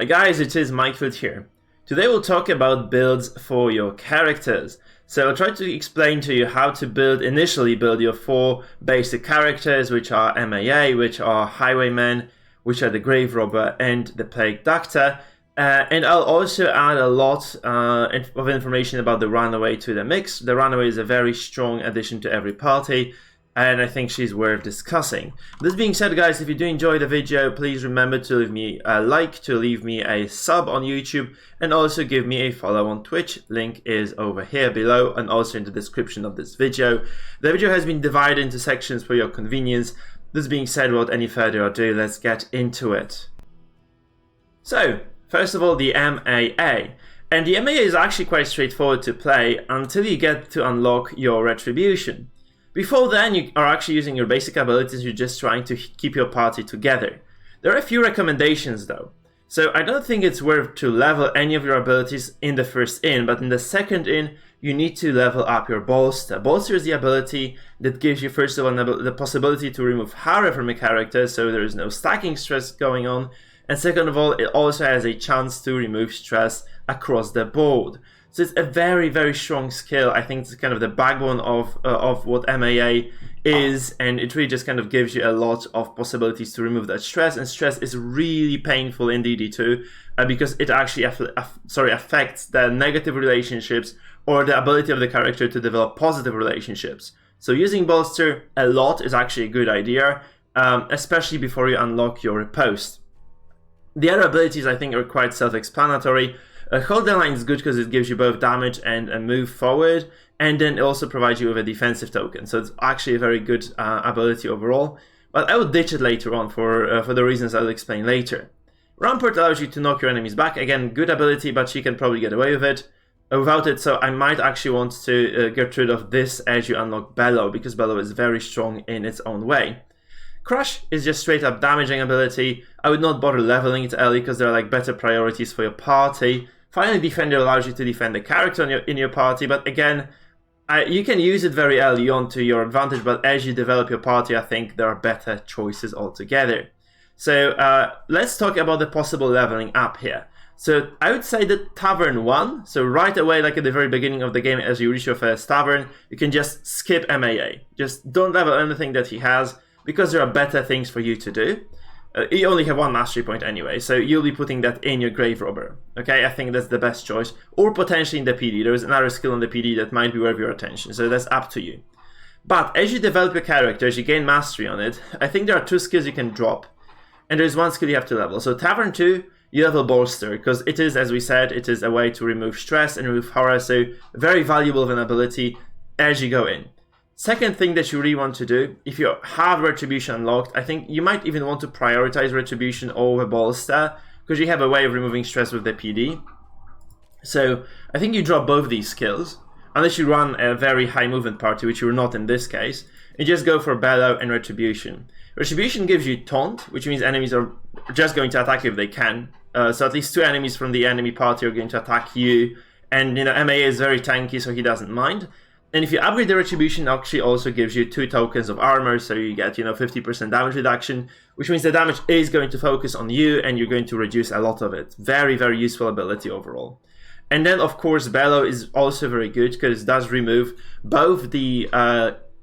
Hi guys, it is Mikefield here. Today we'll talk about builds for your characters. So I'll try to explain to you how to initially build your 4 basic characters, which are MAA, which are Highwayman, which are the Grave Robber and the Plague Doctor. And I'll also add a lot of information about the Runaway to the mix. The Runaway is a very strong addition to every party, and I think she's worth discussing. This being said, guys, if you do enjoy the video, please remember to leave me a like, to leave me a sub on YouTube, and also give me a follow on Twitch. Link is over here below and also in the description of this video. The video has been divided into sections for your convenience. This being said, without any further ado, let's get into it. So, first of all, the MAA. And the MAA is actually quite straightforward to play until you get to unlock your Retribution. Before then, you are actually using your basic abilities, you're just trying to keep your party together. There are a few recommendations though. So I don't think it's worth to level any of your abilities in the first in, but in the second in, you need to level up your Bolster. Bolster is the ability that gives you, first of all, the possibility to remove horror from a character, so there is no stacking stress going on. And second of all, it also has a chance to remove stress across the board. So it's a very, very strong skill. I think it's kind of the backbone of what MAA is, and it really just kind of gives you a lot of possibilities to remove that stress. And stress is really painful in DD2 because it actually affects the negative relationships or the ability of the character to develop positive relationships. So using Bolster a lot is actually a good idea, especially before you unlock your Riposte. The other abilities I think are quite self-explanatory. Hold the Line is good because it gives you both damage and a move forward, and then it also provides you with a defensive token. So it's actually a very good ability overall. But I will ditch it later on for the reasons I'll explain later. Rampart allows you to knock your enemies back. Again, good ability, but she can probably get away with it without it. So I might actually want to get rid of this as you unlock Bellow, because Bellow is very strong in its own way. Crush is just straight up damaging ability. I would not bother leveling it early because there are like better priorities for your party. Finally, Defender allows you to defend the character in your party, but again, you can use it very early on to your advantage, but as you develop your party, I think there are better choices altogether. So let's talk about the possible leveling up here. So I would say that Tavern 1, so right away, like at the very beginning of the game, as you reach your first Tavern, you can just skip MAA. Just don't level anything that he has, because there are better things for you to do. You only have 1 mastery point anyway, so you'll be putting that in your Grave Robber. Okay, I think that's the best choice. Or potentially in the PD. There is another skill in the PD that might be worth your attention, so that's up to you. But as you develop your character, as you gain mastery on it, I think there are 2 skills you can drop. And there's 1 skill you have to level. So Tavern 2, you level Bolster, because it is, as we said, it is a way to remove stress and remove horror, so very valuable of an ability as you go in. Second thing that you really want to do, if you have Retribution unlocked, I think you might even want to prioritize Retribution over Bolster, because you have a way of removing stress with the PD. So I think you drop both these skills, unless you run a very high movement party, which you're not in this case. You just go for Bellow and Retribution. Retribution gives you Taunt, which means enemies are just going to attack you if they can. So at least 2 enemies from the enemy party are going to attack you, and you know MAA is very tanky, so he doesn't mind. And if you upgrade the Retribution, it actually also gives you 2 tokens of armor, so you get, 50% damage reduction, which means the damage is going to focus on you, and you're going to reduce a lot of it. Very, very useful ability overall. And then, of course, Bellow is also very good, because it does remove both the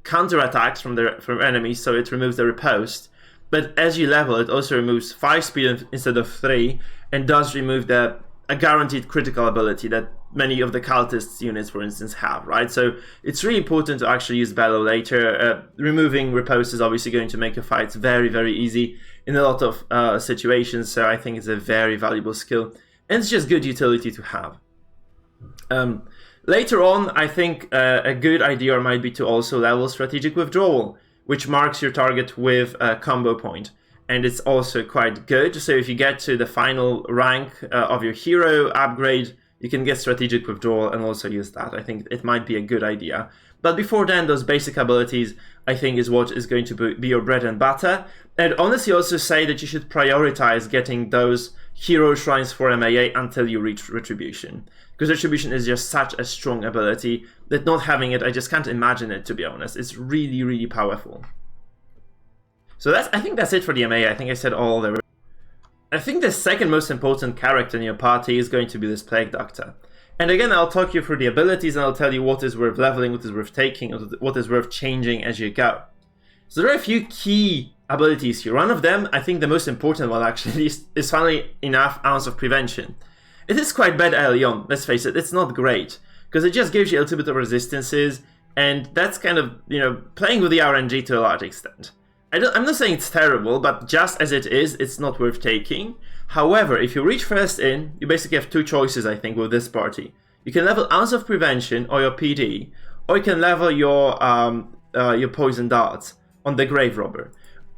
counter-attacks from enemies, so it removes the Riposte, but as you level, it also removes 5 speed instead of 3, and does remove a guaranteed critical ability that many of the cultists units, for instance, have, right? So it's really important to actually use Bellow later. Removing Riposte is obviously going to make your fights very, very easy in a lot of situations, so I think it's a very valuable skill, and it's just good utility to have. Later on, I think a good idea might be to also level Strategic Withdrawal, which marks your target with a combo point. And it's also quite good, so if you get to the final rank of your hero upgrade, you can get Strategic Withdrawal and also use that. I think it might be a good idea. But before then, those basic abilities, I think, is what is going to be your bread and butter. And honestly, also say that you should prioritize getting those hero shrines for MAA until you reach Retribution. Because Retribution is just such a strong ability that not having it, I just can't imagine it, to be honest. It's really, really powerful. So I think that's it for the MA. I think I said all there. I think the second most important character in your party is going to be this Plague Doctor. And again, I'll talk you through the abilities and I'll tell you what is worth leveling, what is worth taking, what is worth changing as you go. So there are a few key abilities here. One of them, I think the most important one actually, is funnily enough, Ounce of Prevention. It is quite bad early on, let's face it, it's not great, because it just gives you a little bit of resistances, and that's kind of, playing with the RNG to a large extent. I'm not saying it's terrible, but just as it is, it's not worth taking. However, if you reach first in, you basically have two choices, I think, with this party. You can level Ounce of Prevention or your PD, or you can level your Poison Darts on the Grave Robber.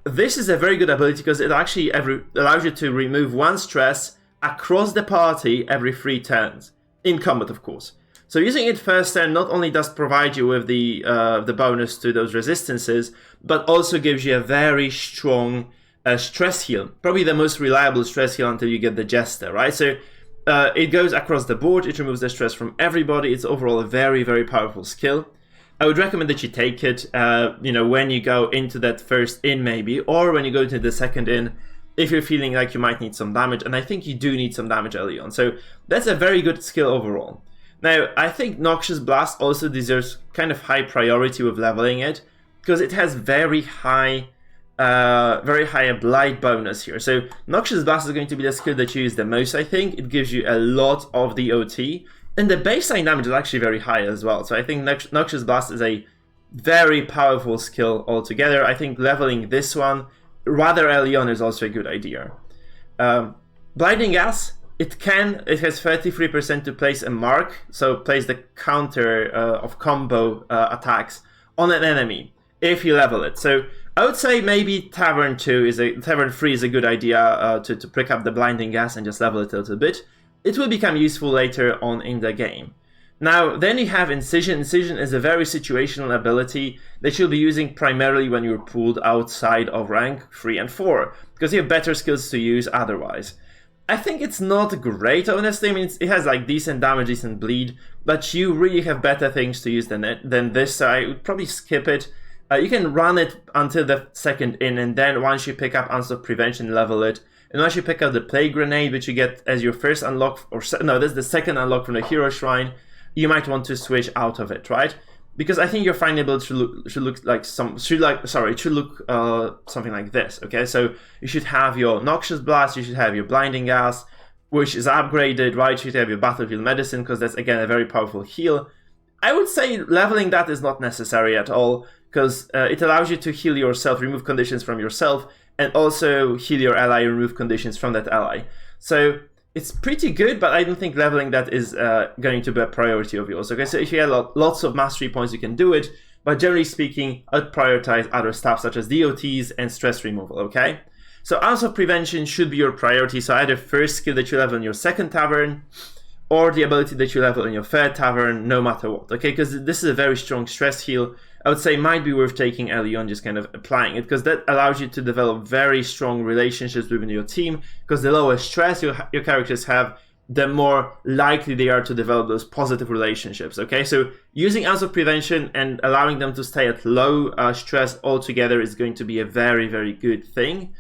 This is a very good ability because it actually allows you to remove one stress across the party every 3 turns. In combat, of course. So using it first turn not only does provide you with the bonus to those resistances, but also gives you a very strong stress heal. Probably the most reliable stress heal until you get the Jester, right? So it goes across the board, it removes the stress from everybody, it's overall a very, very powerful skill. I would recommend that you take it, when you go into that first in maybe, or when you go into the second in, if you're feeling like you might need some damage, and I think you do need some damage early on. So that's a very good skill overall. Now, I think Noxious Blast also deserves kind of high priority with leveling it, because it has very high Blight bonus here. So Noxious Blast is going to be the skill that you use the most, I think. It gives you a lot of the OT, and the baseline damage is actually very high as well. So I think Noxious Blast is a very powerful skill altogether. I think leveling this one rather early on is also a good idea. Blinding Gas, it has 33% to place a mark, so place the counter of combo attacks on an enemy if you level it. So I would say maybe Tavern 3 is a good idea to pick up the Blinding Gas and just level it a little bit. It will become useful later on in the game. Now, then you have Incision. Incision is a very situational ability that you'll be using primarily when you're pulled outside of rank 3 and 4, because you have better skills to use otherwise. I think it's not great, honestly. I mean, it has like decent damage, decent bleed, but you really have better things to use than this, so I would probably skip it. You can run it until the second in, and then once you pick up Ounce of Prevention, level it. And once you pick up the Plague Grenade, which you get as your first unlock, that's the second unlock from the Hero Shrine, you might want to switch out of it, right? Because I think your final build should look something like this, okay? So you should have your Noxious Blast, you should have your Blinding Gas, which is upgraded, right? You should have your Battlefield Medicine, because that's, again, a very powerful heal. I would say leveling that is not necessary at all, because it allows you to heal yourself, remove conditions from yourself, and also heal your ally, remove conditions from that ally. So it's pretty good, but I don't think leveling that is going to be a priority of yours. Okay, so if you have lots of mastery points, you can do it, but generally speaking, I'd prioritize other stuff such as DOTs and stress removal, okay? So Ounce of Prevention should be your priority, so either first skill that you level in your second tavern, or the ability that you level in your third tavern, no matter what, okay? Because this is a very strong stress heal. I would say might be worth taking early on, just kind of applying it, because that allows you to develop very strong relationships within your team, because the lower stress your characters have, the more likely they are to develop those positive relationships, okay? So using Ounce of Prevention and allowing them to stay at low stress altogether is going to be a very, very good thing.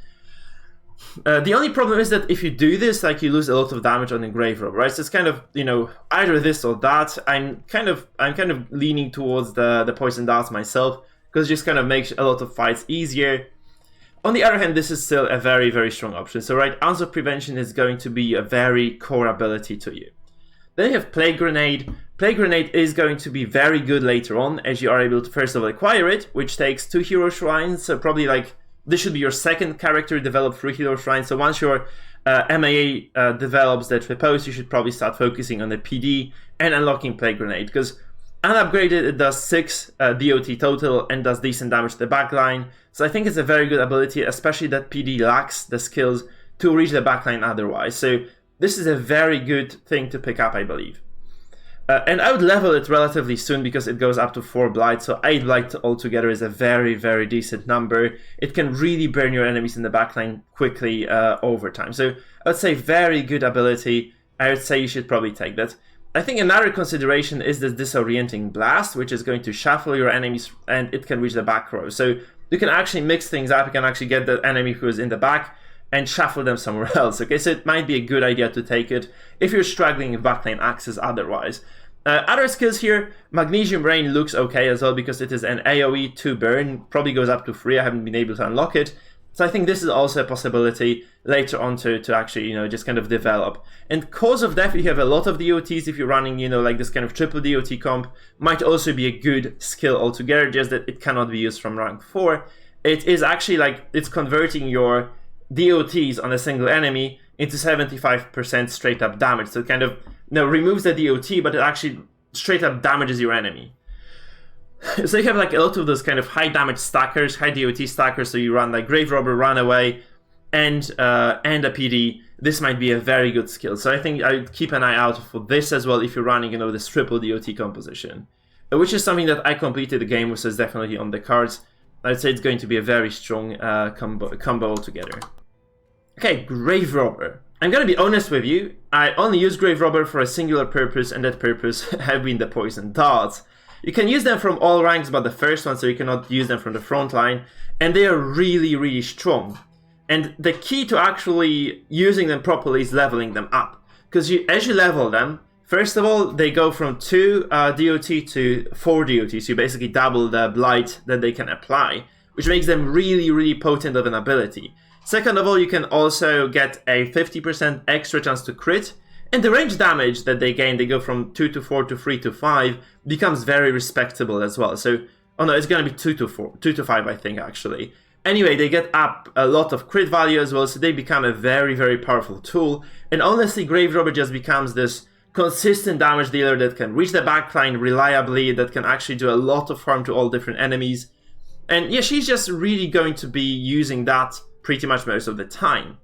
The only problem is that if you do this, like, you lose a lot of damage on the Grave Robber, right? So it's kind of, either this or that. I'm kind of leaning towards the Poison Darts myself, because it just kind of makes a lot of fights easier. On the other hand, this is still a very, very strong option. So, right, Ounce of Prevention is going to be a very core ability to you. Then you have Plague Grenade. Plague Grenade is going to be very good later on, as you are able to first of all acquire it, which takes 2 Hero Shrines, so probably like this should be your second character developed through Hero Shrine. So once your MAA develops that repose, you should probably start focusing on the PD and unlocking Plague Grenade, because unupgraded it does 6 DOT total and does decent damage to the backline. So I think it's a very good ability, especially that PD lacks the skills to reach the backline otherwise. So this is a very good thing to pick up, I believe. And I would level it relatively soon, because it goes up to 4 Blight, so 8 Blight altogether is a very, very decent number. It can really burn your enemies in the backline quickly over time. So I would say very good ability. I would say you should probably take that. I think another consideration is this Disorienting Blast, which is going to shuffle your enemies, and it can reach the back row. So you can actually mix things up. You can actually get the enemy who is in the back, and shuffle them somewhere else. Okay, so it might be a good idea to take it if you're struggling with backline access otherwise. Other skills here, Magnesium Rain looks okay as well because it is an AoE 2 burn, probably goes up to 3, I haven't been able to unlock it. So I think this is also a possibility later on to actually, just kind of develop. And Cause of Death, if you have a lot of DOTs, if you're running, like this kind of triple DOT comp, might also be a good skill altogether, just that it cannot be used from rank 4. It is actually it's converting your DOTs on a single enemy into 75% straight up damage. So it kind of removes the DOT, but it actually straight up damages your enemy. So you have a lot of those kind of high damage stackers, high DOT stackers. So you run Grave Robber, Runaway, and a PD. This might be a very good skill. So I think I would keep an eye out for this as well if you're running, this triple DOT composition, which is something that I completed the game with, so it's definitely on the cards. I'd say it's going to be a very strong combo altogether. Okay, Grave Robber. I'm gonna be honest with you, I only use Grave Robber for a singular purpose, and that purpose have been the poison darts. You can use them from all ranks but the first one, so you cannot use them from the front line, and they are really, really strong. And the key to actually using them properly is leveling them up. Because as you level them, first of all, they go from 2 DOT to 4 DOT, so you basically double the blight that they can apply, which makes them really, really potent of an ability. Second of all, you can also get a 50% extra chance to crit, and the range damage that they gain, they go from 2 to 4 to 3 to 5, becomes very respectable as well. So, oh no, it's gonna be 2 to 5, I think, actually. Anyway, they get up a lot of crit value as well, so they become a very, very powerful tool. And honestly, Grave Robber just becomes this consistent damage dealer that can reach the backline reliably, that can actually do a lot of harm to all different enemies. And yeah, she's just really going to be using that pretty much most of the time.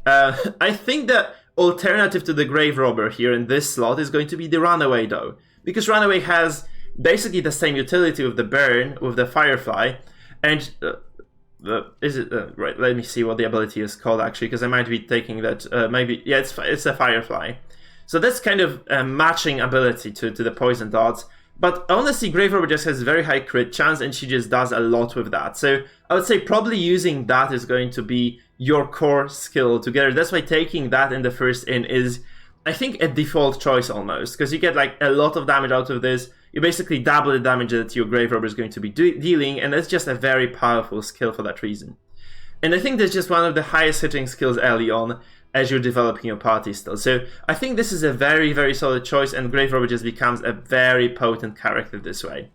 I think the alternative to the Grave Robber here in this slot is going to be the Runaway though, because Runaway has basically the same utility with the burn, with the Firefly, and right, let me see what the ability is called actually, because I might be taking that, it's a Firefly. So that's kind of a matching ability to the poison darts. But honestly, Grave Robber just has very high crit chance, and she just does a lot with that. So I would say probably using that is going to be your core skill together. That's why taking that in the first in is, I think, a default choice almost, because you get a lot of damage out of this. You basically double the damage that your Grave Robber is going to be dealing, and that's just a very powerful skill for that reason. And I think that's just one of the highest hitting skills early on as you're developing your party still. So I think this is a very, very solid choice, and Grave Robber just becomes a very potent character this way.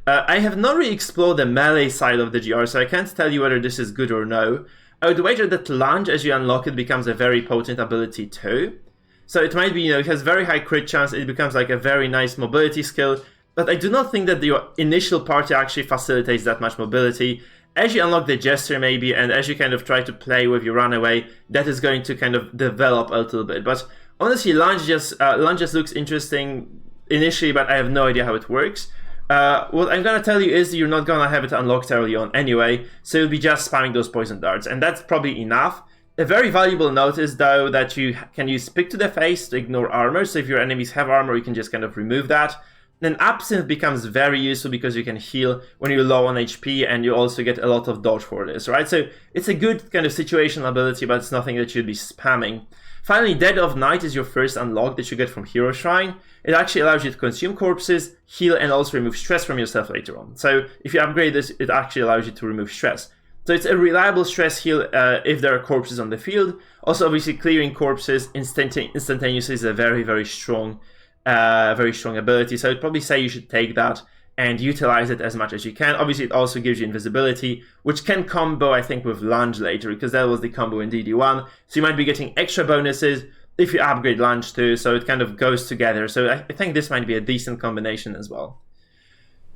I have not really explored the melee side of the GR, so I can't tell you whether this is good or no. I would wager that Lunge, as you unlock it, becomes a very potent ability too. So it might be, it has very high crit chance, it becomes a very nice mobility skill, but I do not think that your initial party actually facilitates that much mobility. As you unlock the Jester maybe, and as you kind of try to play with your Runaway, that is going to kind of develop a little bit. But honestly, Lunge just looks interesting initially, but I have no idea how it works. What I'm gonna tell you is you're not gonna have it unlocked early on anyway, so you'll be just spamming those poison darts, and that's probably enough. A very valuable note is though that you can use Pick to the Face to ignore armor, so if your enemies have armor, you can just kind of remove that. Then Absinthe becomes very useful because you can heal when you're low on HP, and you also get a lot of dodge for this, right? So it's a good kind of situational ability, but it's nothing that you'd be spamming. Finally, Dead of Night is your first unlock that you get from Hero Shrine. It actually allows you to consume corpses, heal, and also remove stress from yourself later on. So if you upgrade this, it actually allows you to remove stress. So it's a reliable stress heal if there are corpses on the field. Also, obviously, clearing corpses instantaneously is a very, very strong ability. So I'd probably say you should take that and utilize it as much as you can. Obviously, it also gives you invisibility, which can combo, I think, with Lunge later, because that was the combo in DD1. So you might be getting extra bonuses if you upgrade Lunge too, so it kind of goes together. So I think this might be a decent combination as well.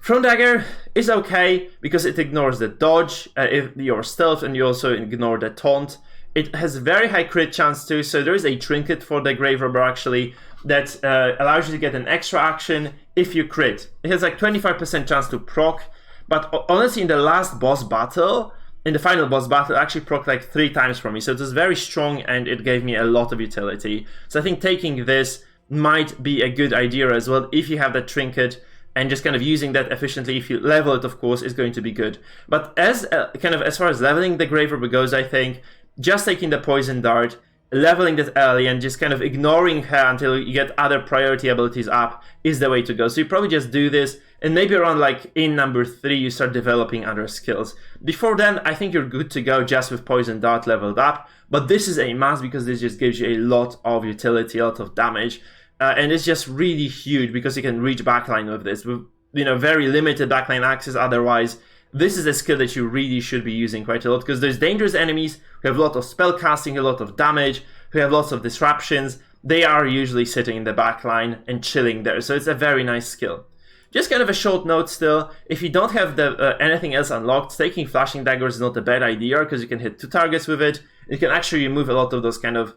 Thrown Dagger is okay, because it ignores the dodge, if your stealth, and you also ignore the taunt. It has very high crit chance too, so there is a trinket for the Grave Robber actually, that allows you to get an extra action if you crit. It has 25% chance to proc, but honestly in the last boss battle, in the final boss battle, it actually proc 3 times for me, so it was very strong and it gave me a lot of utility. So I think taking this might be a good idea as well if you have that trinket, and just kind of using that efficiently, if you level it of course, is going to be good. But as far as leveling the Grave Robber goes, I think just taking the poison dart, leveling that early, and just kind of ignoring her until you get other priority abilities up is the way to go. So you probably just do this, and maybe around like in number 3 you start developing other skills. Before then, I think you're good to go just with poison dart leveled up, but this is a must because this just gives you a lot of utility, a lot of damage, and it's just really huge because you can reach backline with this, with very limited backline access otherwise. This is a skill that you really should be using quite a lot because there's dangerous enemies who have a lot of spell casting, a lot of damage, who have lots of disruptions. They are usually sitting in the backline and chilling there, so it's a very nice skill. Just kind of a short note still, if you don't have anything else unlocked, taking Flashing Daggers is not a bad idea because you can hit 2 targets with it. You can actually remove a lot of those kind of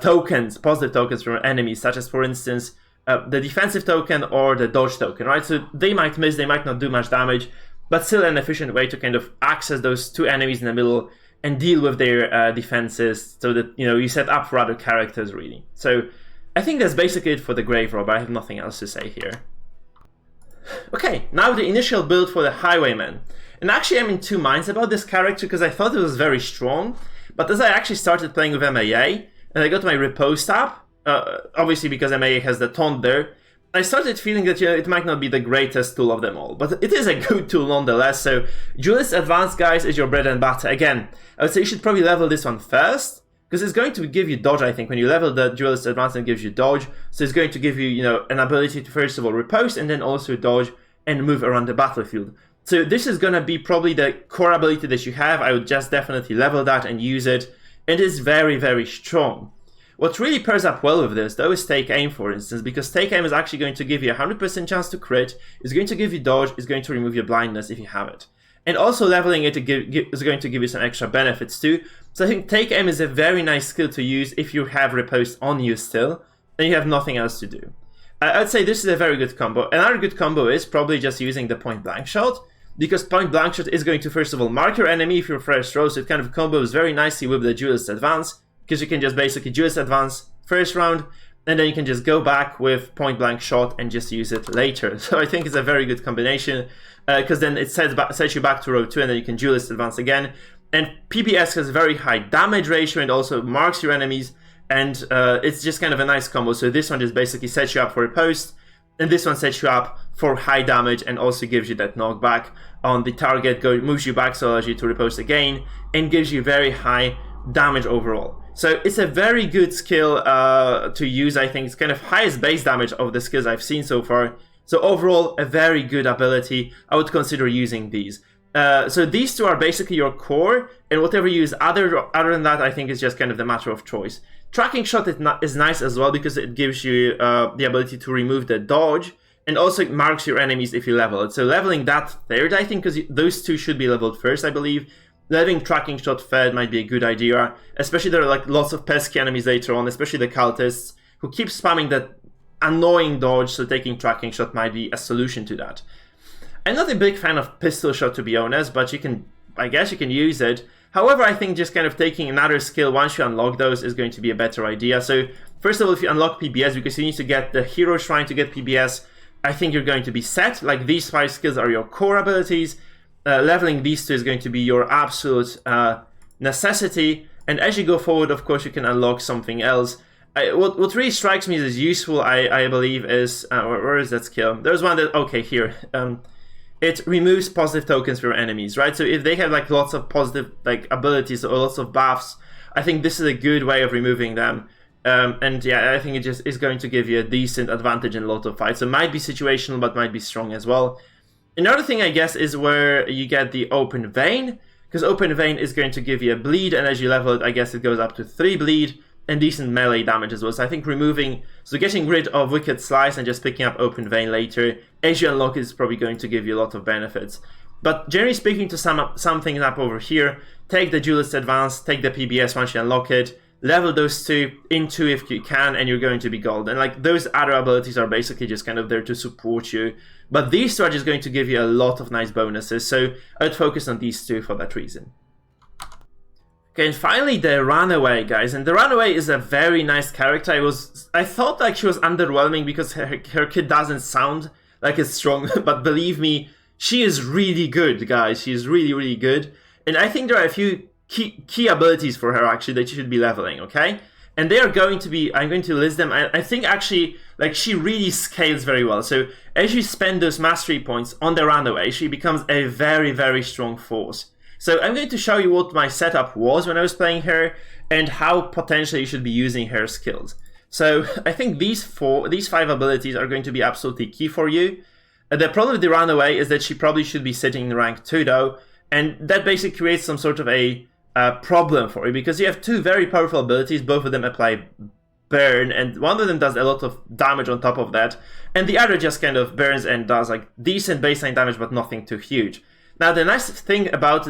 tokens, positive tokens from enemies, such as for instance the defensive token or the dodge token, right? So they might miss, they might not do much damage, but still an efficient way to kind of access those 2 enemies in the middle and deal with their defenses so that, you set up for other characters, really. So I think that's basically it for the Grave Robber. I have nothing else to say here. Okay, now the initial build for the Highwayman. And actually I'm in 2 minds about this character because I thought it was very strong, but as I actually started playing with MAA, and I got my Repose tab, obviously because MAA has the taunt there, I started feeling that it might not be the greatest tool of them all, but it is a good tool nonetheless. So Duelist Advance, guys, is your bread and butter. Again, I would say you should probably level this one first, because it's going to give you dodge, I think. When you level the Duelist Advance, it gives you dodge, so it's going to give you, an ability to first of all repose and then also dodge and move around the battlefield. So this is going to be probably the core ability that you have. I would just definitely level that and use it. It is very, very strong. What really pairs up well with this, though, is Take Aim, for instance, because Take Aim is actually going to give you a 100% chance to crit, it's going to give you dodge, it's going to remove your blindness if you have it. And also leveling it is going to give you some extra benefits too. So I think Take Aim is a very nice skill to use if you have Repose on you still, and you have nothing else to do. I'd say this is a very good combo. Another good combo is probably just using the Point Blank Shot, because Point Blank Shot is going to first of all mark your enemy if you're first row, so it kind of combos very nicely with the Duelist Advance, because you can just basically Duelist Advance first round, and then you can just go back with Point Blank Shot and just use it later. So I think it's a very good combination, because then it sets you back to row 2, and then you can Duelist Advance again. And PBS has a very high damage ratio and also marks your enemies, and it's just kind of a nice combo. So this one just basically sets you up for a post, and this one sets you up for high damage and also gives you that knockback on the target, moves you back, so allows you to repost again, and gives you very high damage overall. So it's a very good skill to use. I think it's kind of highest base damage of the skills I've seen so far. So overall, a very good ability. I would consider using these. So these 2 are basically your core, and whatever you use other than that, I think is just kind of the matter of choice. Tracking Shot is nice as well because it gives you the ability to remove the dodge, and also it marks your enemies if you level it. So leveling that third, I think, because those 2 should be leveled first, I believe. Leveling Tracking Shot third might be a good idea, especially there are like lots of pesky enemies later on, especially the cultists, who keep spamming that annoying dodge, so taking Tracking Shot might be a solution to that. I'm not a big fan of Pistol Shot, to be honest, but I guess you can use it. However, I think just kind of taking another skill once you unlock those is going to be a better idea. So first of all, if you unlock PBS, because you need to get the Hero Shrine to get PBS, I think you're going to be set. Like, these 5 skills are your core abilities. Leveling these 2 is going to be your absolute necessity, and as you go forward, of course, you can unlock something else. What really strikes me as useful, I believe, is where is that skill? There's one that, okay, here. It removes positive tokens from enemies, right? So if they have like lots of positive abilities or lots of buffs, I think this is a good way of removing them. And yeah, I think it just is going to give you a decent advantage in a lot of fights. So it might be situational, but might be strong as well. Another thing, I guess, is where you get the Open Vein, because Open Vein is going to give you a bleed, and as you level it, I guess it goes up to 3 bleed and decent melee damage as well. So I think getting rid of Wicked Slice and just picking up Open Vein later as you unlock it is probably going to give you a lot of benefits. But generally speaking, to sum things up over here, take the Duelist Advance, take the PBS once you unlock it, level those 2 into if you can, and you're going to be gold. And like, those other abilities are basically just kind of there to support you. But these 2 are just going to give you a lot of nice bonuses, so I'd focus on these 2 for that reason. Okay, and finally the Runaway, guys. And the Runaway is a very nice character. I thought like she was underwhelming because her kit doesn't sound like it's strong, but believe me, she is really good, guys. She is really, really good. And I think there are a few key abilities for her actually that you should be leveling, okay? And they are going to be, I'm going to list them. I think actually, like, she really scales very well. So as you spend those mastery points on the Runaway, she becomes a very, very strong force. So I'm going to show you what my setup was when I was playing her and how potentially you should be using her skills. So I think these 5 abilities are going to be absolutely key for you. The problem with the Runaway is that she probably should be sitting in rank 2 though, and that basically creates some sort of a problem for you, because you have 2 very powerful abilities, both of them apply burn, and one of them does a lot of damage on top of that, and the other just kind of burns and does like decent baseline damage but nothing too huge. Now the nice thing about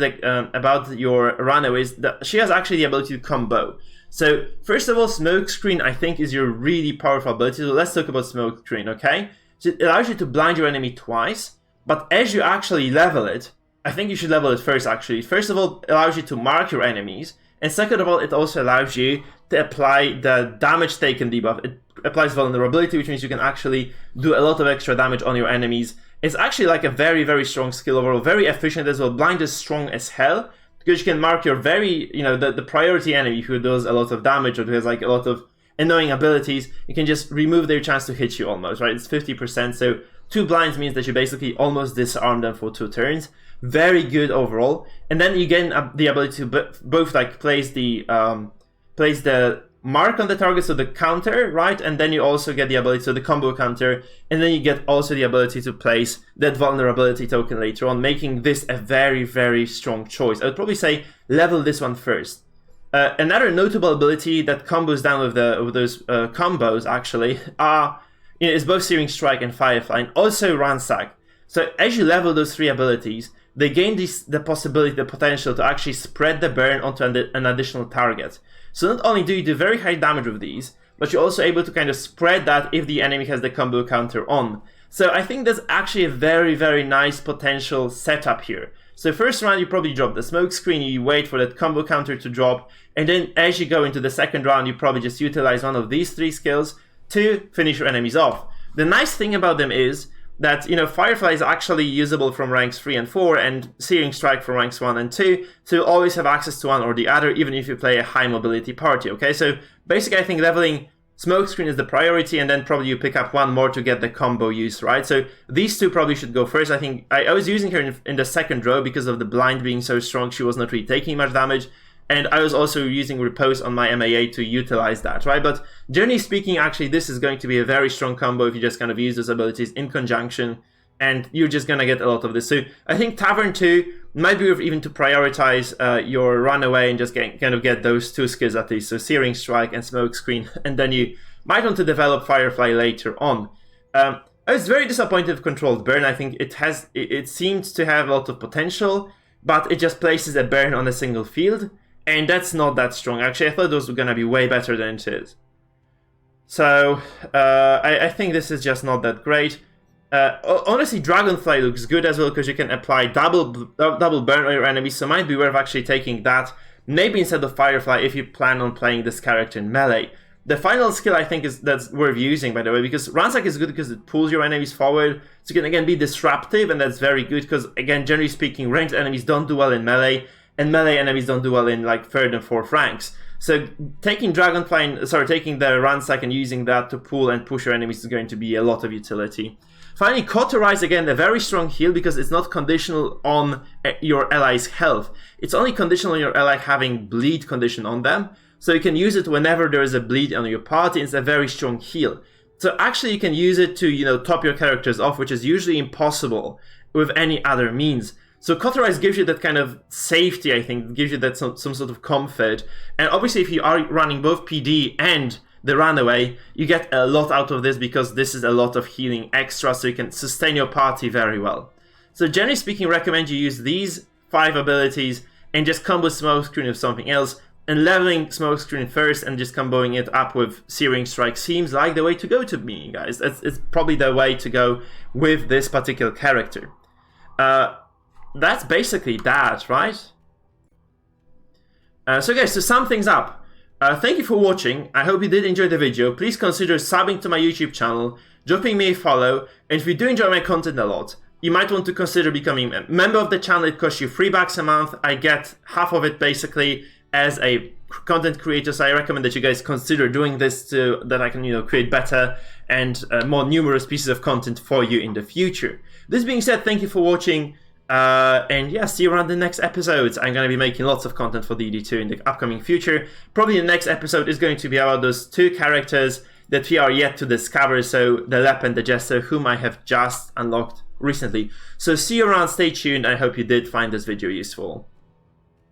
your Runaway is that she has actually the ability to combo. So first of all, Smokescreen I think is your really powerful ability, so let's talk about Smokescreen, okay? So it allows you to blind your enemy twice, but as you actually level it, I think you should level it first actually. First of all, it allows you to mark your enemies, and second of all, it also allows you to apply the damage taken debuff. It applies vulnerability, which means you can actually do a lot of extra damage on your enemies. It's actually like a very, very strong skill overall, very efficient as well. Blind is strong as hell, because you can mark your very, the priority enemy who does a lot of damage or who has like a lot of annoying abilities. You can just remove their chance to hit you almost, right? It's 50%, so 2 blinds means that you basically almost disarm them for 2 turns. Very good overall. And then you gain the ability to both like place the mark on the target, so the counter, right? And then you also get the ability, so the combo counter, and then you get also the ability to place that vulnerability token later on, making this a very, very strong choice. I would probably say level this one first. Another notable ability that combos down with those combos actually is both Searing Strike and Firefly, and also Ransack. So as you level those 3 abilities, they gain the potential to actually spread the burn onto an additional target. So not only do you do very high damage with these, but you're also able to kind of spread that if the enemy has the combo counter on. So I think that's actually a very, very nice potential setup here. So first round you probably drop the Smokescreen, you wait for that combo counter to drop, and then as you go into the second round you probably just utilize one of these 3 skills to finish your enemies off. The nice thing about them is that, Firefly is actually usable from ranks 3 and 4, and Searing Strike from ranks 1 and 2, so you'll always have access to one or the other, even if you play a high mobility party, okay? So basically I think leveling Smokescreen is the priority, and then probably you pick up one more to get the combo use, right? So these 2 probably should go first. I think I was using her in the second row because of the blind being so strong, she was not really taking much damage. And I was also using Repose on my MAA to utilize that, right? But generally speaking, actually, this is going to be a very strong combo if you just kind of use those abilities in conjunction, and you're just going to get a lot of this. So I think Tavern 2 might be worth even to prioritize your Runaway and just kind of get those 2 skills at least. So Searing Strike and Smokescreen, and then you might want to develop Firefly later on. I was very disappointed with Controlled Burn. I think it seems to have a lot of potential, but it just places a burn on a single field. And that's not that strong. Actually, I thought those were going to be way better than it is. So, I think this is just not that great. Honestly, Dragonfly looks good as well, because you can apply double burn on your enemies, so it might be worth actually taking that, maybe instead of Firefly, if you plan on playing this character in melee. The final skill I think that's worth using, by the way, because Ransack is good because it pulls your enemies forward, so you can again be disruptive, and that's very good, because again, generally speaking, ranged enemies don't do well in melee, and melee enemies don't do well in like 3rd and 4th ranks. So taking taking the Ransack and using that to pull and push your enemies is going to be a lot of utility. Finally, Cauterize, again, a very strong heal because it's not conditional on your ally's health. It's only conditional on your ally having bleed condition on them. So you can use it whenever there is a bleed on your party. It's a very strong heal. So actually you can use it to, top your characters off, which is usually impossible with any other means. So Cauterize gives you that kind of safety, I think, gives you that some sort of comfort. And obviously if you are running both PD and the Runaway, you get a lot out of this because this is a lot of healing extra, so you can sustain your party very well. So generally speaking, recommend you use these 5 abilities and just combo Smokescreen with something else. And leveling Smokescreen first and just comboing it up with Searing Strike seems like the way to go to me, guys. It's probably the way to go with this particular character. That's basically that, right? So guys, to sum things up, thank you for watching. I hope you did enjoy the video. Please consider subbing to my YouTube channel, dropping me a follow, and if you do enjoy my content a lot, you might want to consider becoming a member of the channel. It costs you $3 a month. I get half of it basically as a content creator, so I recommend that you guys consider doing this so that I can, create better and more numerous pieces of content for you in the future. This being said, thank you for watching, and yeah, see you around the next episodes. I'm going to be making lots of content for DD2 in the upcoming future. Probably the next episode is going to be about those two characters that we are yet to discover, so the Lep and the Jester, whom I have just unlocked recently. So see you around, stay tuned. I hope you did find this video useful.